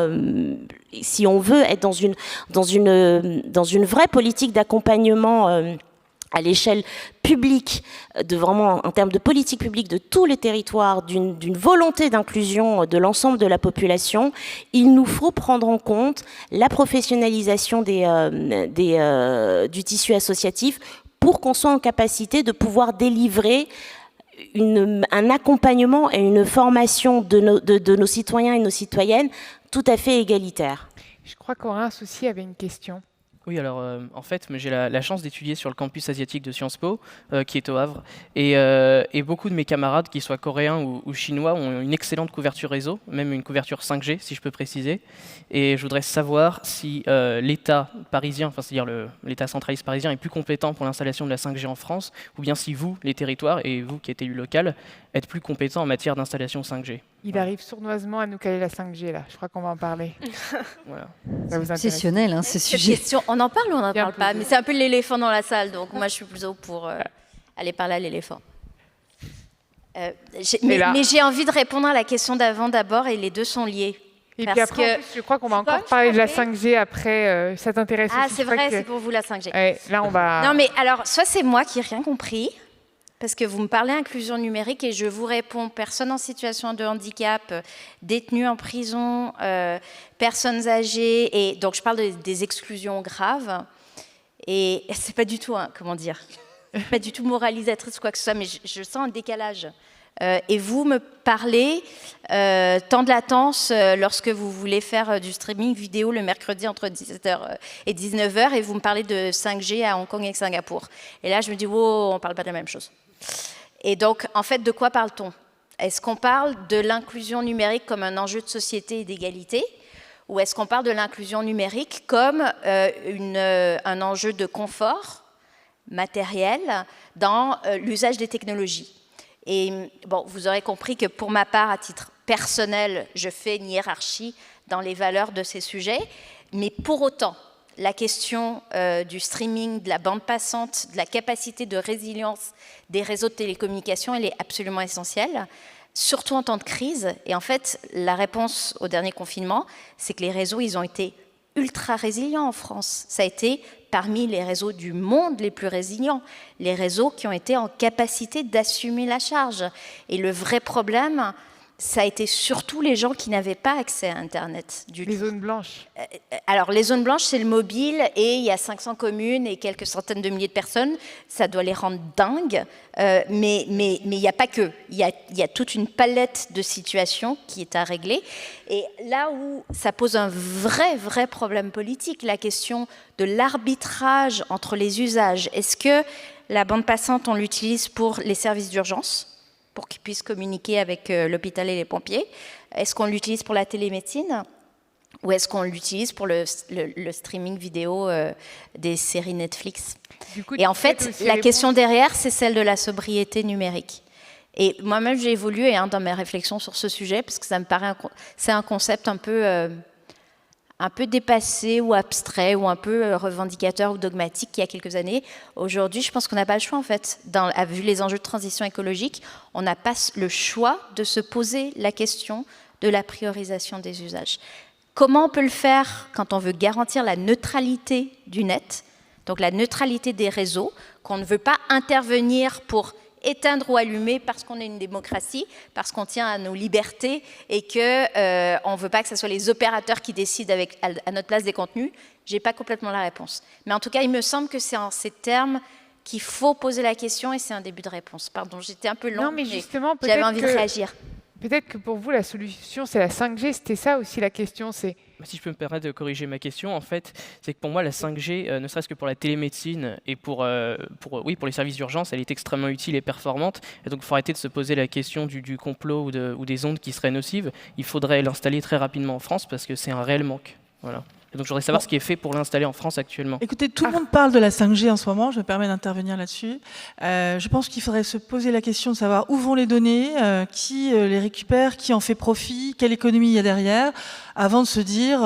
si on veut être dans une vraie politique d'accompagnement à l'échelle publique, vraiment en termes de politique publique de tous les territoires, d'une volonté d'inclusion de l'ensemble de la population, il nous faut prendre en compte la professionnalisation du tissu associatif pour qu'on soit en capacité de pouvoir délivrer un accompagnement et une formation de nos citoyens et nos citoyennes tout à fait égalitaire. Je crois qu'Aurélien Soucy avait une question. Oui, alors en fait, j'ai la chance d'étudier sur le campus asiatique de Sciences Po, qui est au Havre, et beaucoup de mes camarades, qu'ils soient coréens ou chinois, ont une excellente couverture réseau, même une couverture 5G, si je peux préciser. Et je voudrais savoir si l'État parisien, enfin c'est-à-dire l'État centraliste parisien, est plus compétent pour l'installation de la 5G en France, ou bien si vous, les territoires, et vous qui êtes élu local, êtes plus compétents en matière d'installation 5G. Il arrive sournoisement à nous caler la 5G, là. Je crois qu'on va en parler. Voilà. Ça vous intéresse? Obsessionnel, hein, ce Cette sujet. question, on en parle ou on n'en Bien parle pas? plus. Mais c'est un peu l'éléphant dans la salle, donc moi je suis plutôt pour aller parler à l'éléphant. Mais j'ai envie de répondre à la question d'avant d'abord, et les deux sont liés. Et Parce puis après, en que- plus, je crois qu'on va C'est quoi, encore parler de la je t'en 5G après. Ça t'intéresse Ah, aussi? c'est Je crois vrai, que- c'est pour vous la 5G. Ouais, là, on va... Non, mais alors, soit c'est moi qui n'ai rien compris, parce que vous me parlez inclusion numérique et je vous réponds personnes en situation de handicap, détenues en prison, personnes âgées, et donc je parle des exclusions graves. Et c'est pas du tout, comment dire, pas du tout moralisatrice ou quoi que ce soit, mais je sens un décalage. Et vous me parlez temps de latence lorsque vous voulez faire du streaming vidéo le mercredi entre 17h et 19h, et vous me parlez de 5G à Hong Kong et Singapour. Et là, je me dis, wow, on ne parle pas de la même chose. Et donc, en fait, de quoi parle-t-on? Est-ce qu'on parle de l'inclusion numérique comme un enjeu de société et d'égalité? Ou est-ce qu'on parle de l'inclusion numérique comme un enjeu de confort matériel dans l'usage des technologies? Et bon, vous aurez compris que pour ma part, à titre personnel, je fais une hiérarchie dans les valeurs de ces sujets, mais pour autant, la question du streaming, de la bande passante, de la capacité de résilience des réseaux de télécommunications, elle est absolument essentielle, surtout en temps de crise. Et en fait, la réponse au dernier confinement, c'est que les réseaux, ils ont été ultra résilients en France. Ça a été parmi les réseaux du monde les plus résilients, les réseaux qui ont été en capacité d'assumer la charge. Et le vrai problème, ça a été surtout les gens qui n'avaient pas accès à Internet du tout. Les zones blanches. Alors, les zones blanches, c'est le mobile, et il y a 500 communes et quelques centaines de milliers de personnes. Ça doit les rendre dingues, mais il n'y a pas que. Il y a toute une palette de situations qui est à régler. Et là où ça pose un vrai problème politique, la question de l'arbitrage entre les usages. Est-ce que la bande passante, on l'utilise pour les services d'urgence, pour qu'ils puissent communiquer avec l'hôpital et les pompiers? Est-ce qu'on l'utilise pour la télémédecine? Ou est-ce qu'on l'utilise pour le streaming vidéo des séries Netflix? Du coup, Et en tu fait, peux aussi la répondre- question derrière, c'est celle de la sobriété numérique. Et moi-même, j'ai évolué dans mes réflexions sur ce sujet, parce que ça me paraît c'est un concept un peu dépassé ou abstrait ou un peu revendicateur ou dogmatique il y a quelques années. Aujourd'hui, je pense qu'on n'a pas le choix, en fait. Vu les enjeux de transition écologique, on n'a pas le choix de se poser la question de la priorisation des usages. Comment on peut le faire quand on veut garantir la neutralité du net, donc la neutralité des réseaux, qu'on ne veut pas intervenir pour éteindre ou allumer parce qu'on est une démocratie, parce qu'on tient à nos libertés et qu'on ne veut pas que ce soit les opérateurs qui décident à notre place des contenus? Je n'ai pas complètement la réponse. Mais en tout cas, il me semble que c'est en ces termes qu'il faut poser la question, et c'est un début de réponse. Pardon, j'étais un peu longue, Non, mais justement, j'avais peut-être envie de réagir. Peut-être que pour vous, la solution, c'est la 5G. C'était ça aussi la question. C'est Si je peux me permettre de corriger ma question, en fait, c'est que pour moi, la 5G, ne serait-ce que pour la télémédecine et pour les services d'urgence, elle est extrêmement utile et performante. Et donc, il faut arrêter de se poser la question du complot ou des ondes qui seraient nocives. Il faudrait l'installer très rapidement en France parce que c'est un réel manque. Voilà. Et donc, je voudrais savoir ce qui est fait pour l'installer en France actuellement. Écoutez, tout le monde parle de la 5G en ce moment, je me permets d'intervenir là-dessus. Je pense qu'il faudrait se poser la question de savoir où vont les données, qui les récupère, qui en fait profit, quelle économie il y a derrière. avant de se dire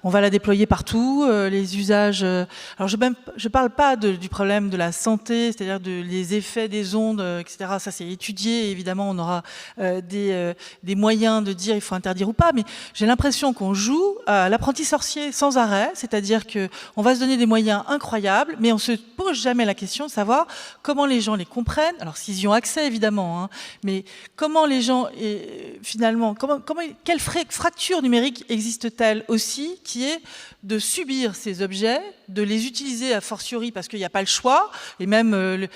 on va la déployer partout, les usages. Alors je parle pas du problème de la santé, c'est-à-dire les effets des ondes, etc. Ça c'est étudié, évidemment on aura des moyens de dire il faut interdire ou pas, mais j'ai l'impression qu'on joue à l'apprenti sorcier sans arrêt, c'est-à-dire qu'on va se donner des moyens incroyables, mais on se pose jamais la question de savoir comment les gens les comprennent, alors s'ils y ont accès évidemment, hein, mais comment les gens, finalement, quelle fracture numérique existe-t-elle aussi, qui est de subir ces objets, de les utiliser a fortiori parce qu'il n'y a pas le choix, et même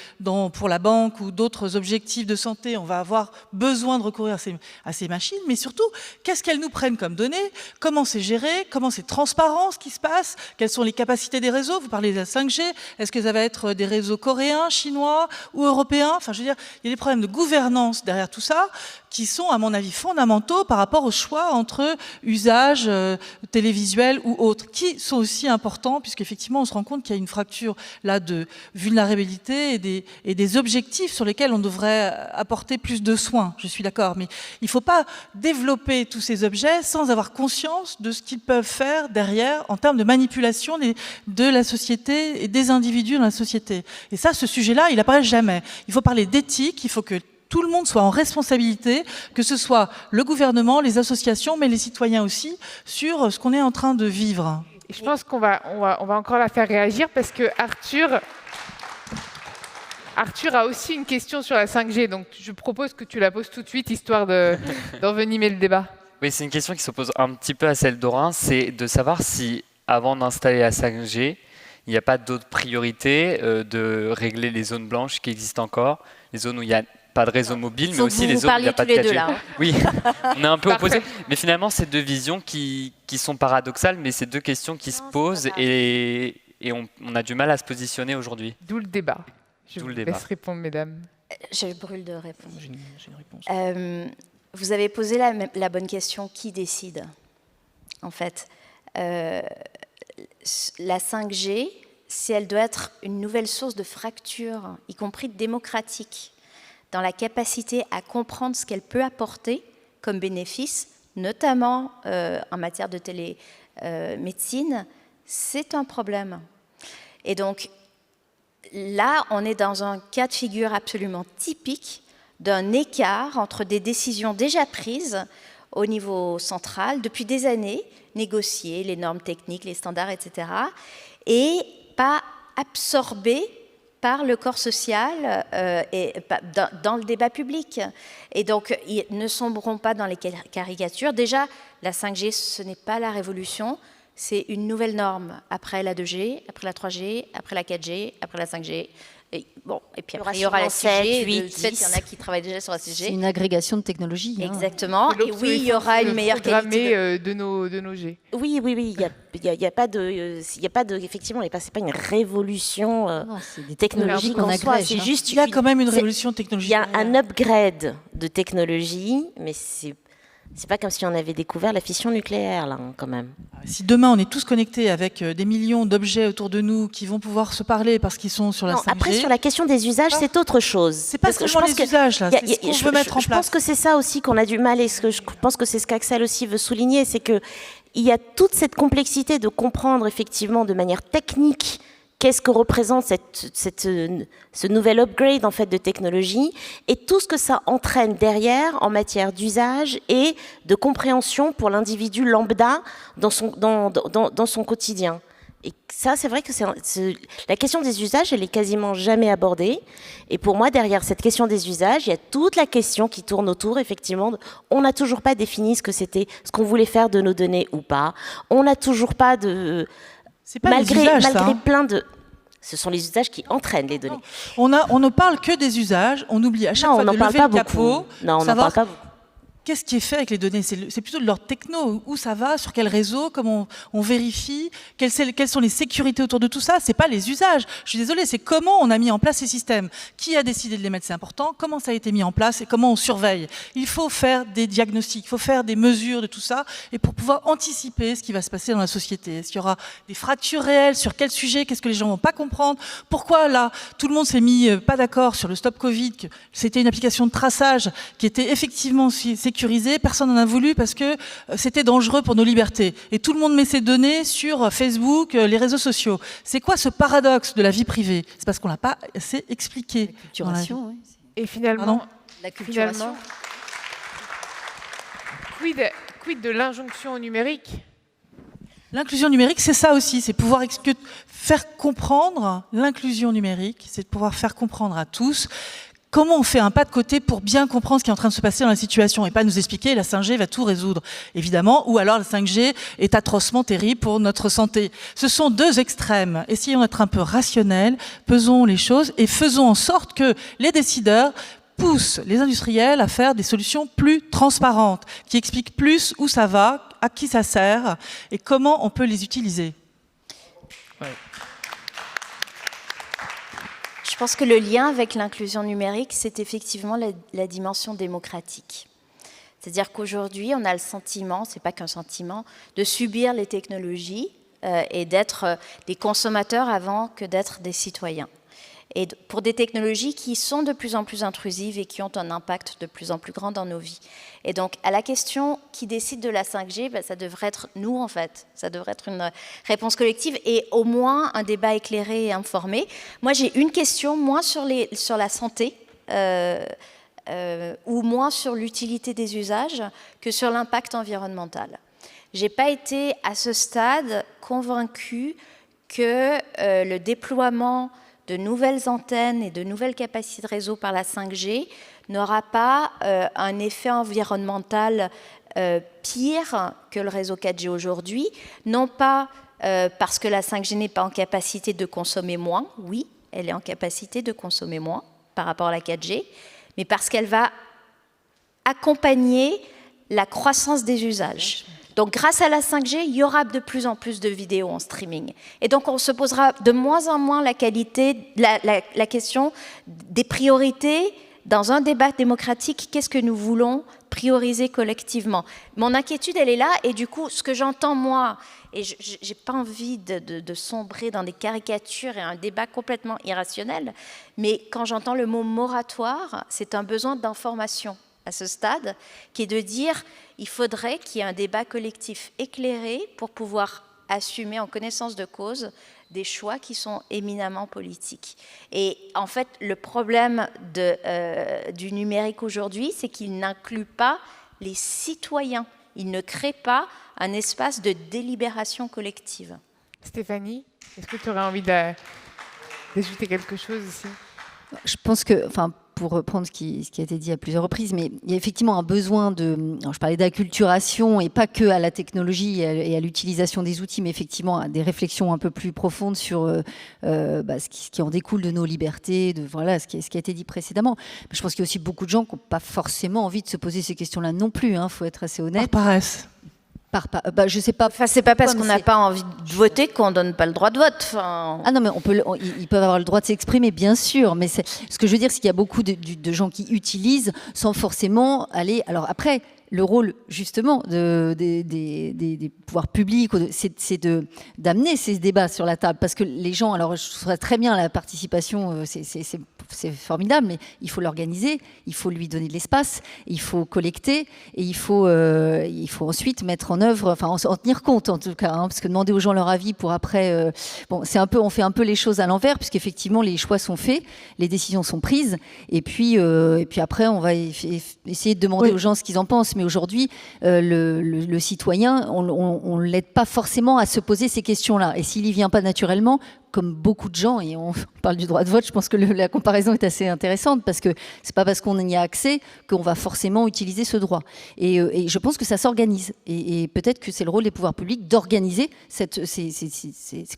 pour la banque ou d'autres objectifs de santé, on va avoir besoin de recourir à ces machines, mais surtout, qu'est-ce qu'elles nous prennent comme données, comment c'est géré, comment c'est transparent ce qui se passe, quelles sont les capacités des réseaux, vous parlez de la 5G, est-ce que ça va être des réseaux coréens, chinois ou européens, enfin je veux dire, il y a des problèmes de gouvernance derrière tout ça, qui sont à mon avis fondamentaux par rapport au choix entre usages télévisuels ou autres, qui sont aussi importants, puisqu'effectivement on se rend compte qu'il y a une fracture là de vulnérabilité et des objectifs sur lesquels on devrait apporter plus de soins, je suis d'accord, mais il ne faut pas développer tous ces objets sans avoir conscience de ce qu'ils peuvent faire derrière en termes de manipulation de la société et des individus dans la société. Et ça, ce sujet-là, il n'apparaît jamais. Il faut parler d'éthique, il faut que tout le monde soit en responsabilité, que ce soit le gouvernement, les associations, mais les citoyens aussi, sur ce qu'on est en train de vivre. Et je pense qu'on va encore la faire réagir parce que Arthur a aussi une question sur la 5G, donc je propose que tu la poses tout de suite, histoire d'envenimer le débat. Oui, c'est une question qui s'oppose un petit peu à celle d'Orin, c'est de savoir si, avant d'installer la 5G, il n'y a pas d'autres priorités, de régler les zones blanches qui existent encore, les zones où il n'y a pas de réseau mobile, mais aussi les zones où il n'y a pas de 4G. Là, hein. Oui, on est un peu opposés. Mais finalement, c'est deux visions qui sont paradoxales, mais c'est deux questions qui se posent et on a du mal à se positionner aujourd'hui. D'où le débat. Je vous laisse répondre, mesdames. Je brûle de répondre. J'ai une réponse. Vous avez posé la bonne question, qui décide? En fait, la 5G, si elle doit être une nouvelle source de fracture, y compris démocratique, dans la capacité à comprendre ce qu'elle peut apporter comme bénéfice, notamment en matière de télémédecine, c'est un problème. Et donc, là, on est dans un cas de figure absolument typique d'un écart entre des décisions déjà prises au niveau central depuis des années, négociées, les normes techniques, les standards, etc., et pas absorbées par le corps social et dans le débat public. Et donc, ils ne sombreront pas dans les caricatures. Déjà, la 5G, ce n'est pas la révolution, c'est une nouvelle norme après la 2G, après la 3G, après la 4G, après la 5G. Et, bon, et puis après, il y aura la 6G. De fait, il y en a qui travaillent déjà sur la 6G. C'est une agrégation de technologies. Exactement. Et oui, il y aura une meilleure qualité de nos G. Oui. Il n'y a pas de, effectivement, c'est pas une révolution technologique en soi. C'est juste. Il y a quand même une révolution technologique. Il y a un upgrade de technologie, mais c'est pas comme si on avait découvert la fission nucléaire, là, quand même. Si demain on est tous connectés avec des millions d'objets autour de nous qui vont pouvoir se parler parce qu'ils sont sur la 5G... Après, sur la question des usages, c'est autre chose. C'est pas seulement les usages, là. C'est ce qu'on veut mettre en place. Je pense que c'est ça aussi qu'on a du mal, et je pense que c'est ce qu'Axel aussi veut souligner, c'est qu'il y a toute cette complexité de comprendre, effectivement, de manière technique, qu'est-ce que représente ce nouvel upgrade en fait de technologie et tout ce que ça entraîne derrière en matière d'usage et de compréhension pour l'individu lambda dans son quotidien. Et ça, c'est vrai que la question des usages, elle est quasiment jamais abordée. Et pour moi, derrière cette question des usages, il y a toute la question qui tourne autour, effectivement. On n'a toujours pas défini ce qu'on voulait faire de nos données ou pas. On n'a toujours pas de... C'est pas malgré plein de... Ce sont les usages qui entraînent les données. On ne parle que des usages, on oublie à chaque fois de lever le capot. Non, on n'en parle pas beaucoup. Qu'est-ce qui est fait avec les données? C'est plutôt de l'ordre techno. Où ça va? Sur quel réseau? Comment on vérifie? Quelles sont les sécurités autour de tout ça? C'est pas les usages. Je suis désolée, c'est comment on a mis en place ces systèmes. Qui a décidé de les mettre? C'est important. Comment ça a été mis en place et comment on surveille? Il faut faire des diagnostics, il faut faire des mesures de tout ça et pour pouvoir anticiper ce qui va se passer dans la société. Est-ce qu'il y aura des fractures réelles? Sur quel sujet? Qu'est-ce que les gens vont pas comprendre? Pourquoi là, tout le monde s'est mis pas d'accord sur le Stop Covid? C'était une application de traçage qui était effectivement sécurisée sécurisé, personne n'en a voulu parce que c'était dangereux pour nos libertés. Et tout le monde met ses données sur Facebook, les réseaux sociaux. C'est quoi ce paradoxe de la vie privée? C'est parce qu'on l'a pas assez expliqué. Culturation, oui. Et finalement, Pardon La culturation. quid de l'injonction au numérique? L'inclusion numérique, c'est ça aussi, c'est pouvoir faire comprendre l'inclusion numérique, c'est de pouvoir faire comprendre à tous comment on fait un pas de côté pour bien comprendre ce qui est en train de se passer dans la situation et pas nous expliquer la 5G va tout résoudre, évidemment, ou alors la 5G est atrocement terrible pour notre santé. Ce sont deux extrêmes. Essayons d'être un peu rationnels, pesons les choses et faisons en sorte que les décideurs poussent les industriels à faire des solutions plus transparentes, qui expliquent plus où ça va, à qui ça sert et comment on peut les utiliser. Ouais. Je pense que le lien avec l'inclusion numérique, c'est effectivement la dimension démocratique. C'est-à-dire qu'aujourd'hui, on a le sentiment, c'est pas qu'un sentiment, de subir les technologies et d'être des consommateurs avant que d'être des citoyens. Et pour des technologies qui sont de plus en plus intrusives et qui ont un impact de plus en plus grand dans nos vies. Et donc, à la question qui décide de la 5G, ben, ça devrait être nous, en fait. Ça devrait être une réponse collective et au moins un débat éclairé et informé. Moi, j'ai une question, moins sur la santé, ou moins sur l'utilité des usages que sur l'impact environnemental. Je n'ai pas été, à ce stade, convaincue que le déploiement de nouvelles antennes et de nouvelles capacités de réseau par la 5G n'aura pas un effet environnemental pire que le réseau 4G aujourd'hui, non pas parce que la 5G n'est pas en capacité de consommer moins, oui, elle est en capacité de consommer moins par rapport à la 4G, mais parce qu'elle va accompagner la croissance des usages. Donc, grâce à la 5G, il y aura de plus en plus de vidéos en streaming. Et donc, on se posera de moins en moins la question des priorités dans un débat démocratique. Qu'est-ce que nous voulons prioriser collectivement? Mon inquiétude, elle est là. Et du coup, ce que j'entends, moi, et je n'ai pas envie de sombrer dans des caricatures et un débat complètement irrationnel, mais quand j'entends le mot moratoire, c'est un besoin d'information à ce stade, qui est de dire il faudrait qu'il y ait un débat collectif éclairé pour pouvoir assumer en connaissance de cause des choix qui sont éminemment politiques. Et en fait, le problème du numérique aujourd'hui, c'est qu'il n'inclut pas les citoyens. Il ne crée pas un espace de délibération collective. Stéphanie, est-ce que tu aurais envie d'ajouter quelque chose ici? Je pense que, pour reprendre ce qui a été dit à plusieurs reprises, mais il y a effectivement un besoin je parlais d'acculturation et pas que à la technologie et à l'utilisation des outils, mais effectivement à des réflexions un peu plus profondes sur ce qui en découle de nos libertés, ce qui a été dit précédemment. Mais je pense qu'il y a aussi beaucoup de gens qui n'ont pas forcément envie de se poser ces questions-là non plus, faut être assez honnête. Par paresse. Je sais pas. Enfin, c'est pas parce qu'on n'a pas envie de voter qu'on donne pas le droit de vote. Ah non, mais ils peuvent avoir le droit de s'exprimer, bien sûr. Mais ce que je veux dire, c'est qu'il y a beaucoup de gens qui utilisent sans forcément aller. Alors après, le rôle justement des pouvoirs publics, c'est d'amener ces débats sur la table, parce que les gens. Alors, je trouverais très bien la participation. C'est formidable, mais il faut l'organiser, il faut lui donner de l'espace, il faut collecter et il faut ensuite mettre en œuvre, en tenir compte en tout cas, parce que demander aux gens leur avis pour après, on fait un peu les choses à l'envers, puisqu'effectivement les choix sont faits, les décisions sont prises, et puis après on va essayer de demander aux gens ce qu'ils en pensent, mais aujourd'hui le citoyen, on l'aide pas forcément à se poser ces questions-là, et s'il y vient pas naturellement, comme beaucoup de gens, et on parle du droit de vote, je pense que la comparaison est assez intéressante, parce que c'est pas parce qu'on y a accès qu'on va forcément utiliser ce droit. Et je pense que ça s'organise. Et peut-être que c'est le rôle des pouvoirs publics d'organiser ces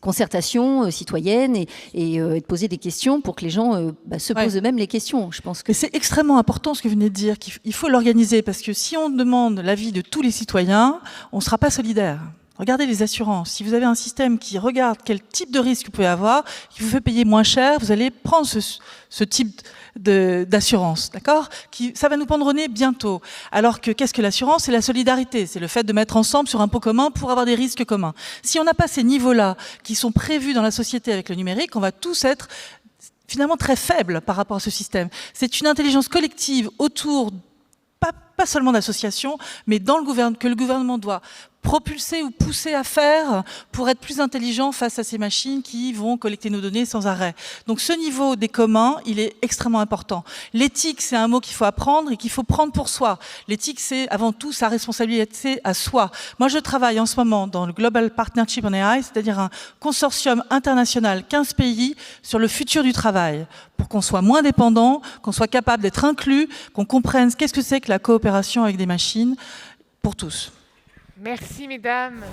concertations citoyennes et de poser des questions pour que les gens se posent eux-mêmes les questions. Je pense que c'est extrêmement important ce que vous venez de dire, qu'il faut l'organiser, parce que si on demande l'avis de tous les citoyens, on ne sera pas solidaire. Regardez les assurances. Si vous avez un système qui regarde quel type de risque vous pouvez avoir, qui vous fait payer moins cher, vous allez prendre ce type d'assurance, d'accord ? Ça va nous pendre au nez bientôt. Alors que qu'est-ce que l'assurance ? C'est la solidarité. C'est le fait de mettre ensemble sur un pot commun pour avoir des risques communs. Si on n'a pas ces niveaux-là qui sont prévus dans la société avec le numérique, on va tous être finalement très faibles par rapport à ce système. C'est une intelligence collective autour pas seulement d'associations, mais que le gouvernement doit propulser ou pousser à faire pour être plus intelligent face à ces machines qui vont collecter nos données sans arrêt. Donc ce niveau des communs, il est extrêmement important. L'éthique, c'est un mot qu'il faut apprendre et qu'il faut prendre pour soi. L'éthique, c'est avant tout sa responsabilité à soi. Moi, je travaille en ce moment dans le Global Partnership on AI, c'est-à-dire un consortium international, 15 pays, sur le futur du travail, pour qu'on soit moins dépendant, qu'on soit capable d'être inclus, qu'on comprenne qu'est-ce que c'est que la coopération avec des machines pour tous. Merci, mesdames.